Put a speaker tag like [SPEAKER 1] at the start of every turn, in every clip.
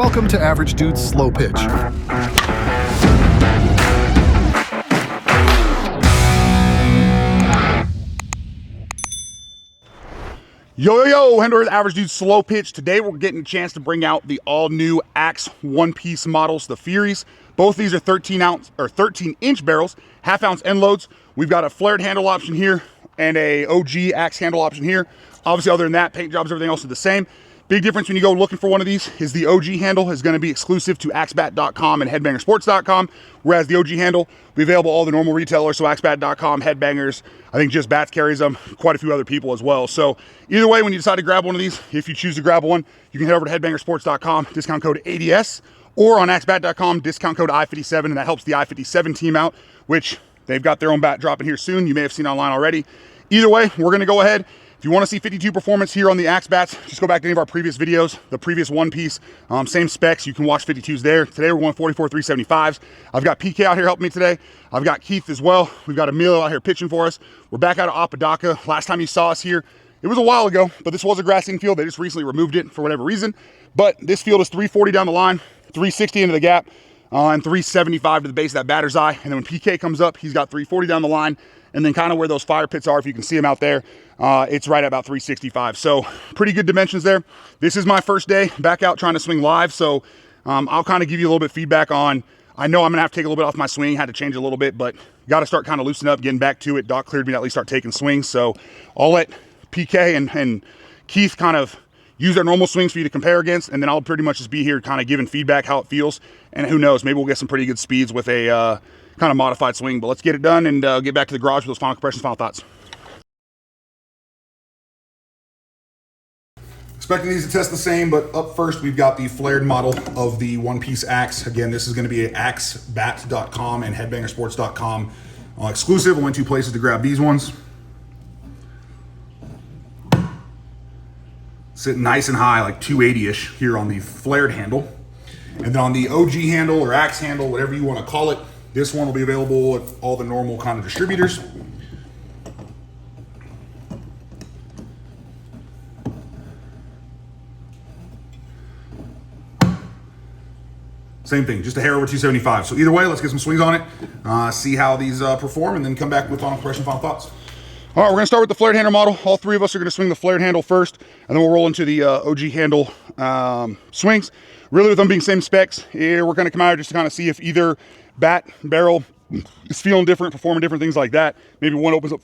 [SPEAKER 1] Welcome to Average Dude's Slow Pitch.
[SPEAKER 2] Yo, Hendler's Average Dude's Slow Pitch. Today we're getting a chance to bring out the all-new Axe one-piece models, the Furies. Both these are 13-inch barrels, half-ounce end loads. We've got a flared handle option here and a OG Axe handle option here. Obviously, other than that, paint jobs, everything else is the same. Big difference when you go looking for one of these is the OG handle is going to be exclusive to axebat.com and headbangersports.com, whereas the OG handle will be available all the normal retailers, so axebat.com, Headbangers, I think just Bats carries them, quite a few other people as well. So either way, when you decide to grab one of these, if you choose to grab one, you can head over to headbangersports.com, discount code ADS, or on axebat.com, discount code I57, and that helps the I57 team out, which they've got their own bat dropping here soon. You may have seen online already. Either way, we're going to go ahead. If you want to see 52 performance here on the Axe bats, just go back to any of our previous videos, the previous one piece, same specs. You can watch 52s there. Today we're going 44 375s. I've got PK out here helping me today. I've got Keith as well. We've got Emilio out here pitching for us. We're back out of Apodaca. Last time you saw us here, it was a while ago, but this was a grassing field. They just recently removed it for whatever reason. But this field is 340 down the line, 360 into the gap, and 375 to the base of that batter's eye. And then when PK comes up, he's got 340 down the line. And then kind of where those fire pits are, if you can see them out there, it's right at about 365. So pretty good dimensions there. This is my first day back out trying to swing live. So I'll kind of give you a little bit of feedback on, I know I'm gonna have to take a little bit off my swing, had to change it a little bit, but got to start kind of loosening up, getting back to it. Doc cleared me to at least start taking swings. So I'll let PK and Keith kind of use their normal swings for you to compare against. And then I'll pretty much just be here kind of giving feedback how it feels. And who knows, maybe we'll get some pretty good speeds with a, kind of modified swing, but let's get it done and get back to the garage with those final compressions, final thoughts. Expecting these to test the same, but up first we've got the flared model of the one-piece Axe. Again, this is going to be at axebat.com and headbangersports.com exclusive. I went two places to grab these ones. Sitting nice and high, like 280-ish here on the flared handle. And then on the OG handle or Axe handle, whatever you want to call it, this one will be available at all the normal kind of distributors. Same thing, just a hair over 275. So either way, let's get some swings on it, see how these perform, and then come back with final compression, final thoughts. All right, we're gonna start with the flared handle model. All three of us are gonna swing the flared handle first, and then we'll roll into the OG handle swings. Really, with them being same specs, we're gonna come out just to kind of see if either bat, barrel is feeling different, performing different things like that. Maybe one opens up,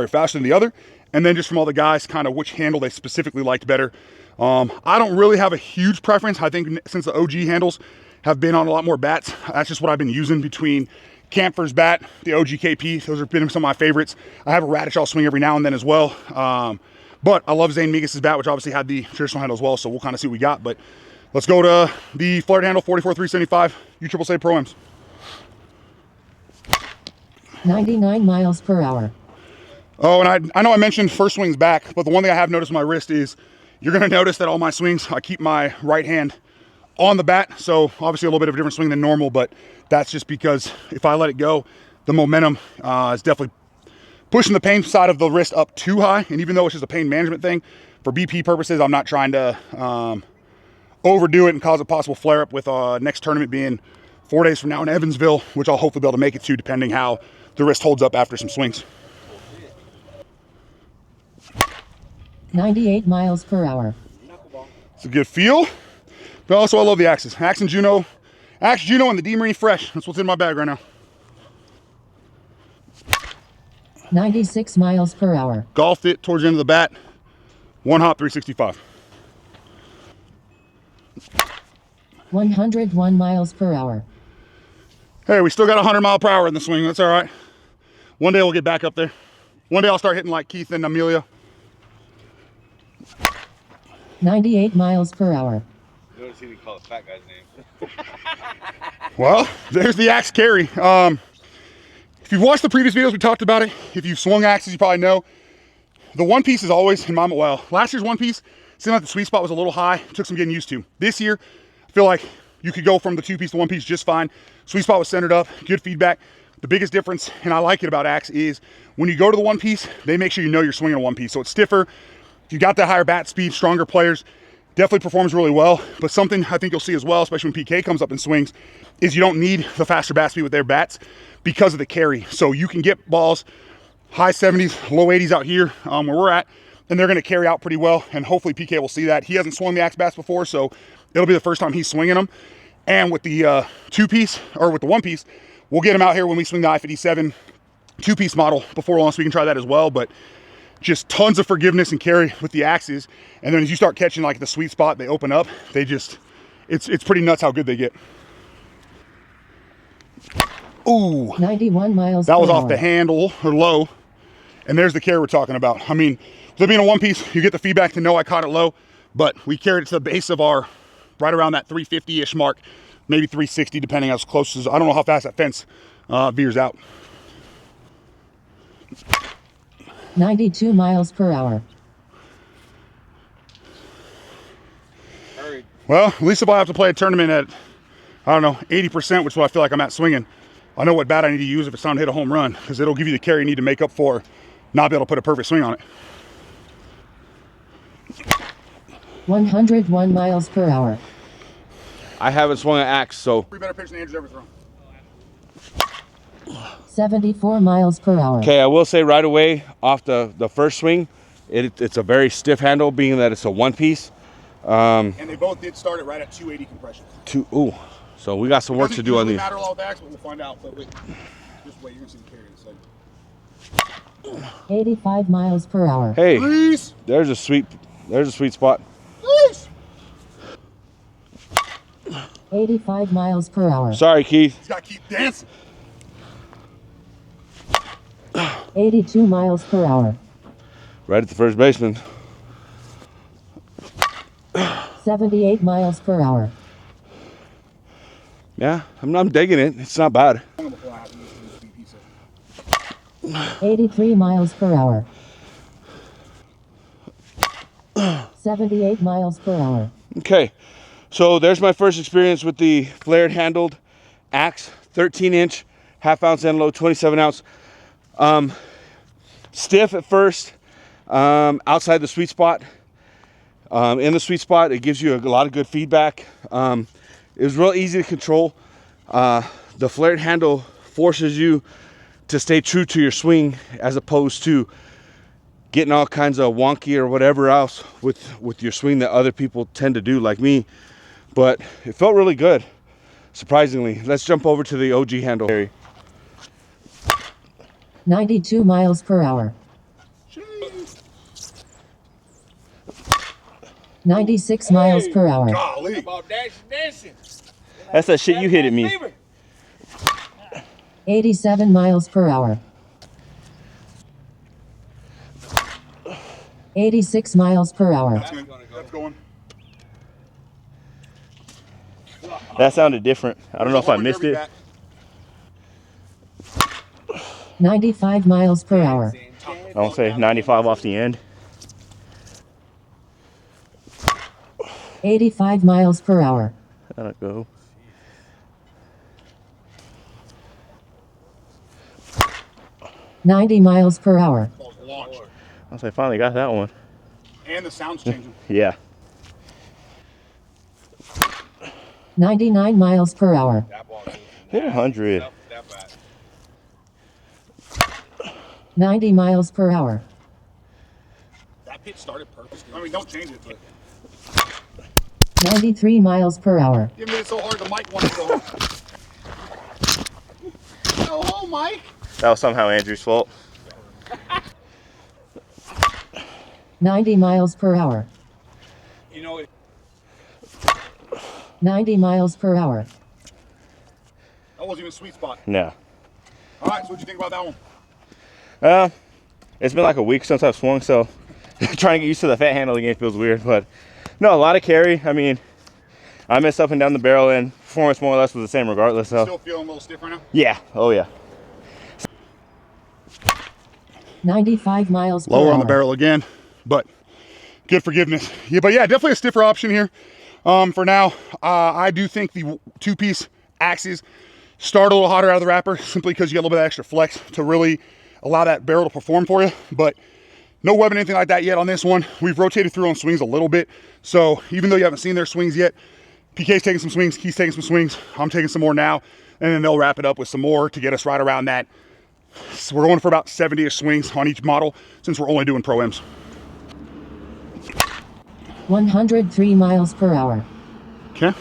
[SPEAKER 2] faster than the other. And then just from all the guys, kind of which handle they specifically liked better. I don't really have a huge preference. I think since the OG handles have been on a lot more bats, that's just what I've been using between Camphor's bat, the OG KP. Those have been some of my favorites. I have a Radish I'll swing every now and then as well. But I love Zane Migas's bat, which obviously had the traditional handle as well. So we'll kind of see what we got. But let's go to the flared handle, 44 375, USSSA Pro-Ams.
[SPEAKER 3] 99 miles per hour.
[SPEAKER 2] Oh, and I know I mentioned first swings back, but the one thing I have noticed on my wrist is you're gonna notice that all my swings, I keep my right hand on the bat. So obviously a little bit of a different swing than normal, but that's just because if I let it go, the momentum is definitely pushing the pain side of the wrist up too high. And even though it's just a pain management thing, for BP purposes, I'm not trying to overdo it and cause a possible flare up with next tournament being 4 days from now in Evansville, which I'll hopefully be able to make it to depending how the wrist holds up after some swings.
[SPEAKER 3] 98 miles per hour.
[SPEAKER 2] It's a good feel. But also I love the Axes. Axe and Juno. Axe, Juno, and the D-Marine Fresh. That's what's in my bag right now.
[SPEAKER 3] 96 miles per hour.
[SPEAKER 2] Golfed it towards the end of the bat. One hop, 365.
[SPEAKER 3] 101 miles per hour.
[SPEAKER 2] Hey, we still got 100 mile per hour in the swing. That's all right. One day we'll get back up there. One day I'll start hitting like Keith and Amelia.
[SPEAKER 3] 98 miles per hour.
[SPEAKER 4] Notice he didn't call the fat guy's name.
[SPEAKER 2] Well, there's the Axe carry. If you've watched the previous videos, we talked about it. If you've swung Axes, you probably know. The one piece is always in my, well, last year's one piece seemed like the sweet spot was a little high. It took some getting used to. This year, I feel like you could go from the two piece to one piece just fine. Sweet spot was centered up, good feedback. The biggest difference, and I like it about Axe, is when you go to the one piece, they make sure you know you're swinging a one piece. So it's stiffer. If you got that higher bat speed, stronger players, Definitely performs really well, but something I think you'll see as well, especially when PK comes up and swings, is you don't need the faster bat speed with their bats because of the carry. So you can get balls high 70s, low 80s out here where we're at, and they're going to carry out pretty well, and hopefully PK will see that. He hasn't swung the axe bats before, so it'll be the first time he's swinging them. And with the two-piece, or with the one-piece, we'll get him out here when we swing the I-57 two-piece model before long, so we can try that as well. But just tons of forgiveness and carry with the axes, and then as you start catching like the sweet spot, they open up. They just, it's pretty nuts how good they get. Ooh,
[SPEAKER 3] 91 miles
[SPEAKER 2] that
[SPEAKER 3] per
[SPEAKER 2] was off
[SPEAKER 3] hour.
[SPEAKER 2] the handle or low, and there's the carry we're talking about. I mean, with it being a one piece, you get the feedback to know I caught it low, but we carried it to the base of our, right around that 350-ish mark, maybe 360, depending how close as, I don't know how fast that fence veers out.
[SPEAKER 3] 92 miles per hour.
[SPEAKER 4] Hurry.
[SPEAKER 2] Well, at least if I have to play a tournament at, I don't know, 80%, which is what I feel like I'm at swinging, I know what bat I need to use if it's time to hit a home run, because it'll give you the carry you need to make up for not be able to put a perfect swing on it.
[SPEAKER 3] 101 miles per hour.
[SPEAKER 4] I haven't swung an axe, so
[SPEAKER 2] Three better pitch than Andrew's ever thrown.
[SPEAKER 3] 74 miles per hour.
[SPEAKER 4] okay. I will say right away off the first swing, it's a very stiff handle, being that it's a one piece.
[SPEAKER 2] And they both did start it right at 280 compression.
[SPEAKER 4] Ooh, so we got some work to do on these.
[SPEAKER 2] Doesn't usually matter a lot with the axe, but we'll find out. But wait, just wait, you're gonna see the carry in a second.
[SPEAKER 3] 85 miles per hour.
[SPEAKER 4] Hey,
[SPEAKER 2] Please,
[SPEAKER 4] there's a sweet spot.
[SPEAKER 2] please.
[SPEAKER 3] 85 miles per hour.
[SPEAKER 4] Sorry, Keith.
[SPEAKER 2] He's got to keep dancing.
[SPEAKER 3] 82 miles per hour.
[SPEAKER 4] Right at the first baseman.
[SPEAKER 3] 78 miles per hour.
[SPEAKER 4] Yeah, I'm digging it. It's not bad.
[SPEAKER 3] 83 miles per hour. 78 miles per hour.
[SPEAKER 4] Okay, so there's my first experience with the flared handled axe, 13-inch, half-ounce Endload, 27-ounce. Stiff at first, outside the sweet spot. In the sweet spot, it gives you a lot of good feedback. It was real easy to control. The flared handle forces you to stay true to your swing, as opposed to getting all kinds of wonky or whatever else with your swing that other people tend to do, like me. But it felt really good, surprisingly. Let's jump over to the OG handle.
[SPEAKER 3] 92 miles per hour. 96 miles per hour.
[SPEAKER 2] Golly.
[SPEAKER 4] About dancing.
[SPEAKER 5] That's that shit you hit at me.
[SPEAKER 3] 87 miles per hour. 86 miles per hour.
[SPEAKER 2] That's going.
[SPEAKER 5] That sounded different. I don't know if I missed it.
[SPEAKER 3] 95 miles per hour.
[SPEAKER 5] I don't say 95 off the end.
[SPEAKER 3] 85 miles per hour.
[SPEAKER 5] That'll go.
[SPEAKER 3] $90 miles per hour.
[SPEAKER 5] I'll say finally got that one.
[SPEAKER 2] And the sound's changing.
[SPEAKER 5] Yeah.
[SPEAKER 3] 99 miles per hour.
[SPEAKER 5] Hit 100.
[SPEAKER 3] 90 miles per hour.
[SPEAKER 2] That pitch started perfect. I mean, don't change it, but
[SPEAKER 3] 93 miles per hour.
[SPEAKER 2] you made it so hard the mic wanted to go home. Go home, Mike.
[SPEAKER 5] That was somehow Andrew's fault.
[SPEAKER 3] 90 miles per hour.
[SPEAKER 4] You know it.
[SPEAKER 3] 90 miles per hour.
[SPEAKER 2] That wasn't even a sweet spot.
[SPEAKER 5] No.
[SPEAKER 2] All right, so what'd you think about that one?
[SPEAKER 5] It's been like a week since I've swung, so trying to get used to the fat handle again feels weird. But no, a lot of carry. I mean, I missed up and down the barrel, and performance more or less was the same regardless. So
[SPEAKER 2] Still feeling a little stiff right now?
[SPEAKER 5] yeah. Oh yeah.
[SPEAKER 3] 95 miles per hour.
[SPEAKER 2] Lower on the barrel again, but good forgiveness. Yeah, but yeah, definitely a stiffer option here for now. I do think the two-piece axes start a little hotter out of the wrapper simply because you get a little bit of extra flex to really allow that barrel to perform for you. But No webbing, anything like that yet on this one. We've rotated through on swings a little bit. So even though you haven't seen their swings yet, PK's taking some swings, Keith's taking some swings, I'm taking some more now, and then they'll wrap it up with some more to get us right around that. So we're going for about 70-ish swings on each model since we're only doing Pro-Ms.
[SPEAKER 3] 103 miles per hour.
[SPEAKER 2] Okay.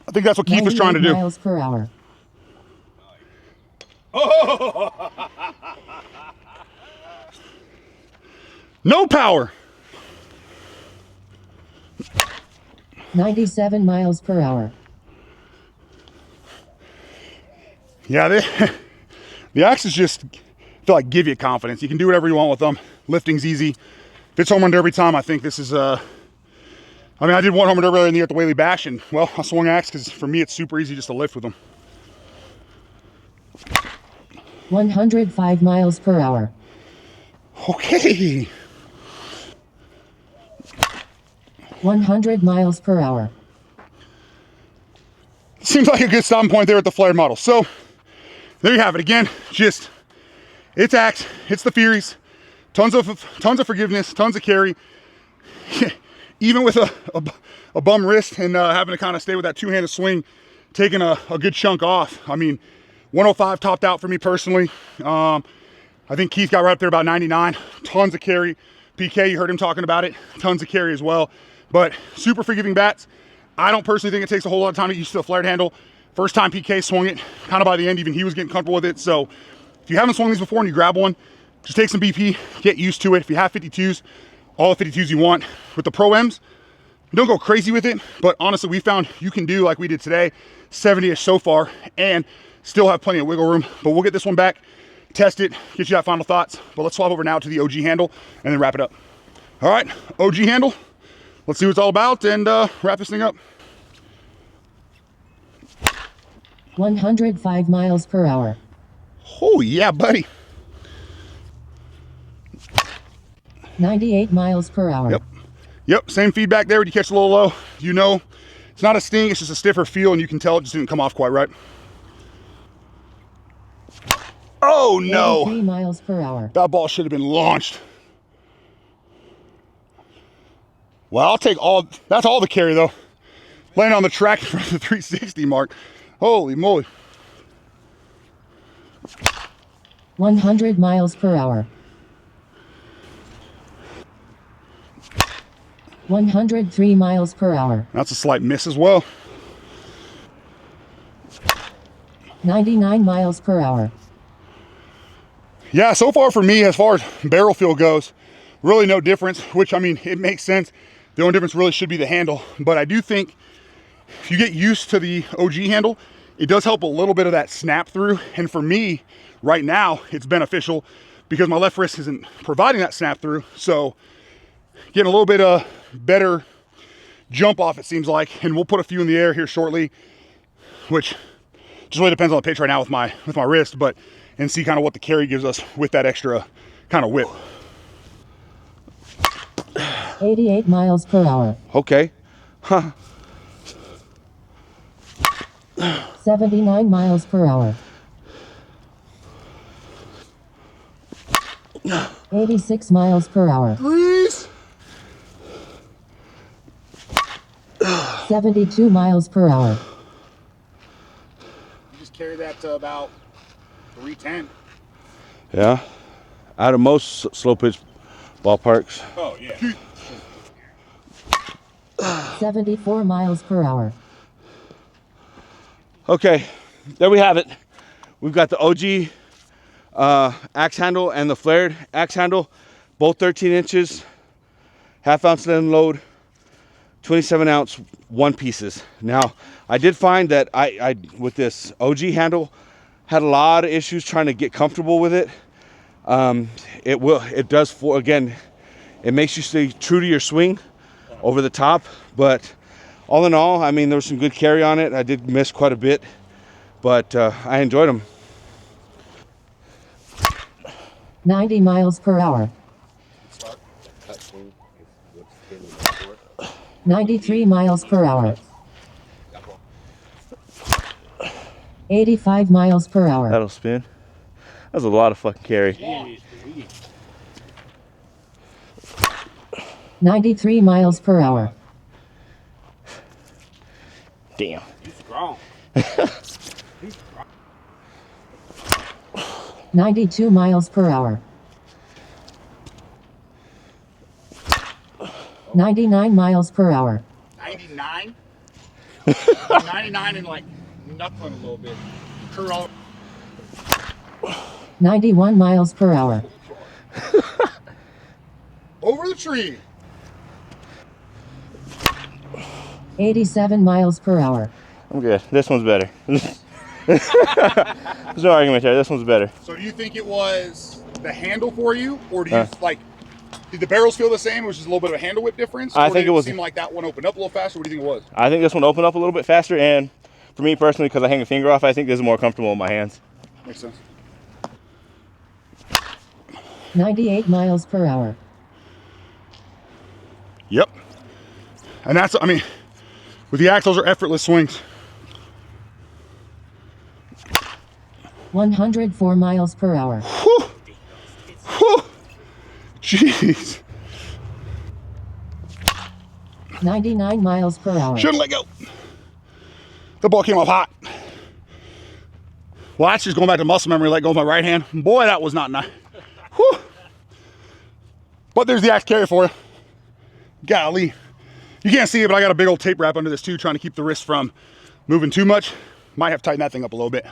[SPEAKER 2] I think that's what Keith was trying to
[SPEAKER 3] 98
[SPEAKER 2] do.
[SPEAKER 3] miles per hour.
[SPEAKER 2] No power.
[SPEAKER 3] 97 miles per hour.
[SPEAKER 2] Yeah, the axes just feel like give you confidence. You can do whatever you want with them. Lifting's easy. If it's home run derby time, I think this is I mean, I did one home run derby earlier in the year at the Whaley Bash, and well, I swung axe because for me it's super easy just to lift with them.
[SPEAKER 3] 105 miles per hour.
[SPEAKER 2] Okay.
[SPEAKER 3] 100 miles per hour.
[SPEAKER 2] Seems like a good stopping point there at the flared model. So there you have it. Again, just it's axe, it's the Furies, tons of forgiveness, tons of carry. Even with a bum wrist and having to kind of stay with that two-handed swing, taking a good chunk off. I mean, 105 topped out for me personally. I think Keith got right up there about 99. Tons of carry. PK, you heard him talking about it. Tons of carry as well. But super forgiving bats. I don't personally think it takes a whole lot of time to get used to the flared handle. First time PK swung it, kind of by the end, even he was getting comfortable with it. So if you haven't swung these before and you grab one, just take some BP, get used to it. If you have 52s, all the 52s you want. With the Pro-Ms, don't go crazy with it. But honestly, we found you can do like we did today, 70-ish so far, and still have plenty of wiggle room. But we'll get this one back, test it, get you that final thoughts. But let's swap over now to the OG handle and then wrap it up. All right, OG handle. Let's see what it's all about and wrap this thing up.
[SPEAKER 3] 105 miles per hour.
[SPEAKER 2] Oh yeah, buddy.
[SPEAKER 3] 98 miles per hour.
[SPEAKER 2] Yep, same feedback there. When you catch a little low, you know it's not a sting, it's just a stiffer feel, and you can tell it just didn't come off quite right. Oh no!
[SPEAKER 3] 83 miles per hour.
[SPEAKER 2] That ball should have been launched. Well, I'll take all, that's all the carry though. Landing on the track for the 360 mark. Holy moly.
[SPEAKER 3] 100 miles per hour. 103 miles per hour.
[SPEAKER 2] That's a slight miss as well.
[SPEAKER 3] 99 miles per hour.
[SPEAKER 2] Yeah, so far for me, as far as barrel feel goes, really no difference, which I mean, it makes sense. The only difference really should be the handle, but I do think if you get used to the OG handle, it does help a little bit of that snap through. And for me, right now, it's beneficial because my left wrist isn't providing that snap through. So getting a little bit of better jump off, it seems like, and we'll put a few in the air here shortly, which just really depends on the pitch right now with my wrist, but and see kind of what the carry gives us with that extra kind of whip.
[SPEAKER 3] 88 miles per hour.
[SPEAKER 4] Okay. Huh.
[SPEAKER 3] 79 miles per hour. 86 miles per hour.
[SPEAKER 2] Please.
[SPEAKER 3] 72 miles per hour.
[SPEAKER 2] You just carry that to about 310.
[SPEAKER 4] Yeah. Out of most slow pitch ballparks.
[SPEAKER 2] Oh, yeah.
[SPEAKER 3] 74 miles per hour.
[SPEAKER 4] Okay, there we have it. We've got the OG axe handle and the flared axe handle, both 13 inches, half-ounce Endload, 27-ounce one pieces. Now, I did find that I with this OG handle had a lot of issues trying to get comfortable with it. It does again, it makes you stay true to your swing over the top, but all in all, I mean, there was some good carry on it. I did miss quite a bit, but I enjoyed them.
[SPEAKER 3] 90 miles per hour. 93 miles per hour. 85 miles per hour.
[SPEAKER 5] That'll spin. That's a lot of fucking carry.
[SPEAKER 3] 93 miles per hour.
[SPEAKER 5] Damn.
[SPEAKER 6] He's strong.
[SPEAKER 3] 92 miles per hour. 99 miles per hour.
[SPEAKER 2] 99? 99 and like knuckling a little bit. Curl all
[SPEAKER 3] 91 miles per hour.
[SPEAKER 2] over the tree.
[SPEAKER 3] 87 miles per hour.
[SPEAKER 5] I'm good. This one's better. There's no argument there. This one's better.
[SPEAKER 2] So do you think it was the handle for you, or do you like? Did the barrels feel the same? It was just a little bit of a handle whip difference?
[SPEAKER 5] I
[SPEAKER 2] or
[SPEAKER 5] think
[SPEAKER 2] did
[SPEAKER 5] it was.
[SPEAKER 2] Seem like that one opened up a little faster. What do you think it was?
[SPEAKER 5] I think this one opened up a little bit faster, and for me personally, because I hang a finger off, I think this is more comfortable in my hands.
[SPEAKER 2] Makes sense.
[SPEAKER 3] 98 miles per hour.
[SPEAKER 2] Yep. And that's, I mean, with the axe, those are effortless swings.
[SPEAKER 3] 104 miles per hour.
[SPEAKER 2] Whew. Whew. Jeez.
[SPEAKER 3] 99 miles per hour.
[SPEAKER 2] Shouldn't let go. The ball came off hot. Well, that's just going back to muscle memory, let go of my right hand. Boy, that was not nice. Whew. But there's the axe carry for you. Golly. You can't see it, but I got a big old tape wrap under this too, trying to keep the wrist from moving too much. Might have to tighten that thing up a little bit.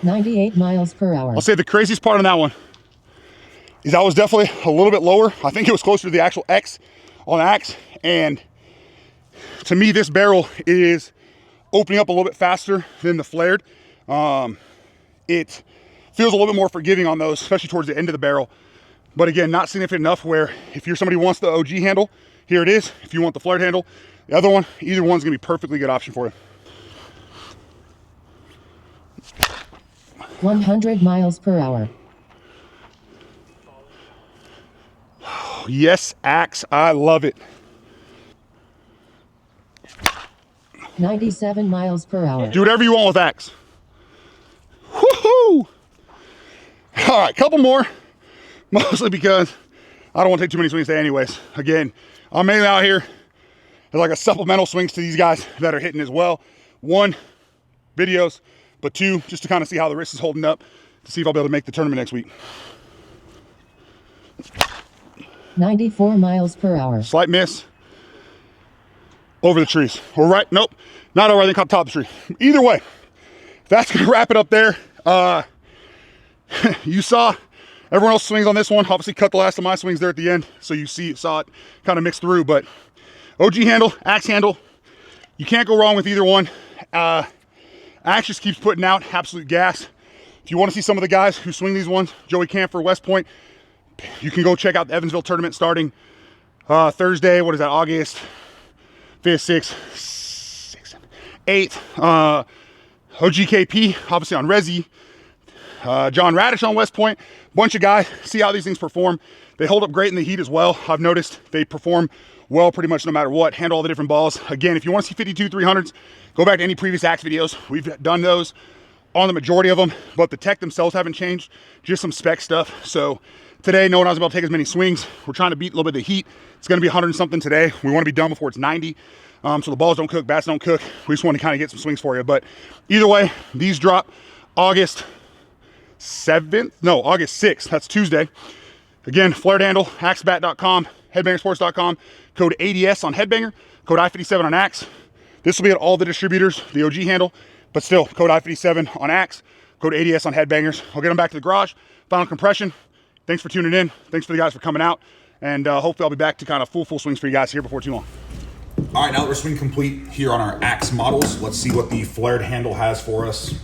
[SPEAKER 3] 98 miles per hour.
[SPEAKER 2] I'll say the craziest part on that one is I was definitely a little bit lower. I think it was closer to the actual X on the axe. And to me, this barrel is opening up a little bit faster than the flared. It feels a little bit more forgiving on those, especially towards the end of the barrel. But again, not significant enough where if you're somebody who wants the OG handle, here it is. If you want the flared handle, the other one, either one's gonna be a perfectly good option for you.
[SPEAKER 3] 100 miles per hour.
[SPEAKER 2] Yes, axe, I love it.
[SPEAKER 3] 97 miles per hour.
[SPEAKER 2] Do whatever you want with axe. Woohoo! All right, couple more. Mostly because I don't want to take too many swings today anyways. Again, I'm mainly out here as like a supplemental swings to these guys that are hitting as well. One, videos, but two, just to kind of see how the wrist is holding up to see if I'll be able to make the tournament next week.
[SPEAKER 3] 94 miles per hour.
[SPEAKER 2] Slight miss. Over the trees. Or right, nope, not over, I think on top of the tree. Either way, that's gonna wrap it up there. You saw everyone else swings on this one. Obviously cut the last of my swings there at the end, so you saw it kind of mixed through, but OG handle, axe handle, you can't go wrong with either one. Axe just keeps putting out absolute gas. If you want to see some of the guys who swing these ones, Joey Camphor, West Point, you can go check out the Evansville tournament starting Thursday. What is that, August 5th, 6th, 8th. OGKP, obviously on Resi. John Radish on West Point. Bunch of guys, see how these things perform. They hold up great in the heat as well. I've noticed they perform well pretty much no matter what. Handle all the different balls. Again, if you want to see 52 300s, go back to any previous axe videos. We've done those on the majority of them, but the tech themselves haven't changed, just some spec stuff. So today, knowing I was able to take as many swings, we're trying to beat a little bit of the heat. It's going to be 100 and something today. We want to be done before it's 90. So the balls don't cook, bats don't cook. We just want to kind of get some swings for you. But either way, these drop August 7th, no, August 6th. That's Tuesday. Again, flared handle, axebat.com, headbangersports.com, code ADS on Headbanger, code I57 on axe. This will be at all the distributors, the OG handle, but still, code I57 on axe, code ADS on Headbangers. I'll get them back to the garage. Final compression. Thanks for tuning in. Thanks for the guys for coming out. And hopefully I'll be back to kind of full swings for you guys here before too long.
[SPEAKER 7] All right, now that we're swing complete here on our axe models, let's see what the flared handle has for us.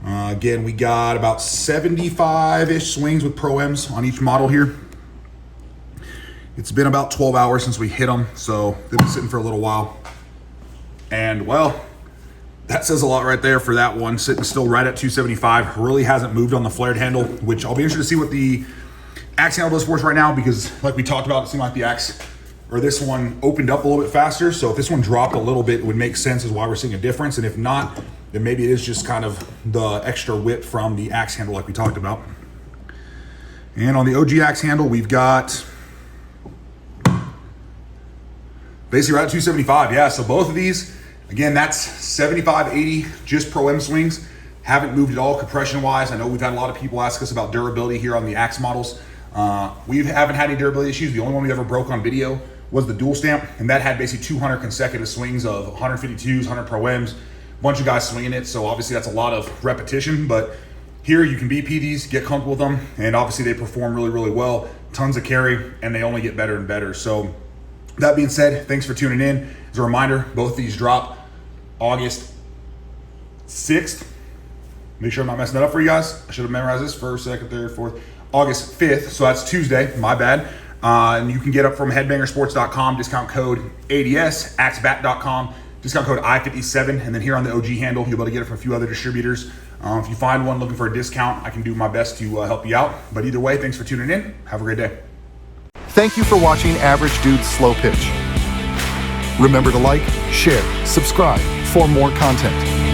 [SPEAKER 7] Again, we got about 75-ish swings with Pro-Ms on each model here. It's been about 12 hours since we hit them, so they've been sitting for a little while. And well, that says a lot right there for that one, sitting still right at 275. Really hasn't moved on the flared handle, which I'll be interested to see what the axe handle does for us right now, because like we talked about, it seemed like the axe, or this one opened up a little bit faster. So if this one dropped a little bit, it would make sense as why we're seeing a difference. And if not, then maybe it is just kind of the extra whip from the axe handle like we talked about. And on the OG axe handle, we've got basically right at 275. Yeah, so both of these, again, that's 75, 80, just Pro M swings. Haven't moved at all compression wise. I know we've had a lot of people ask us about durability here on the axe models. We haven't had any durability issues. The only one we ever broke on video was the dual stamp, and that had basically 200 consecutive swings of 152s, 100 Pro Ms, bunch of guys swinging it. So obviously that's a lot of repetition, but here you can BP these, get comfortable with them, and obviously they perform really, really well. Tons of carry, and they only get better and better. So that being said, thanks for tuning in. As a reminder, both these drop August 6th. Make sure I'm not messing that up for you guys. I should have memorized this. First, second, third, fourth. August 5th, so that's Tuesday, my bad. And you can get up from headbangersports.com, discount code ADS, axebat.com, discount code I57, and then here on the OG handle, you'll be able to get it from a few other distributors. If you find one looking for a discount, I can do my best to help you out. But either way, thanks for tuning in. Have a great day.
[SPEAKER 1] Thank you for watching Average Dude's Slow Pitch. Remember to like, share, subscribe for more content.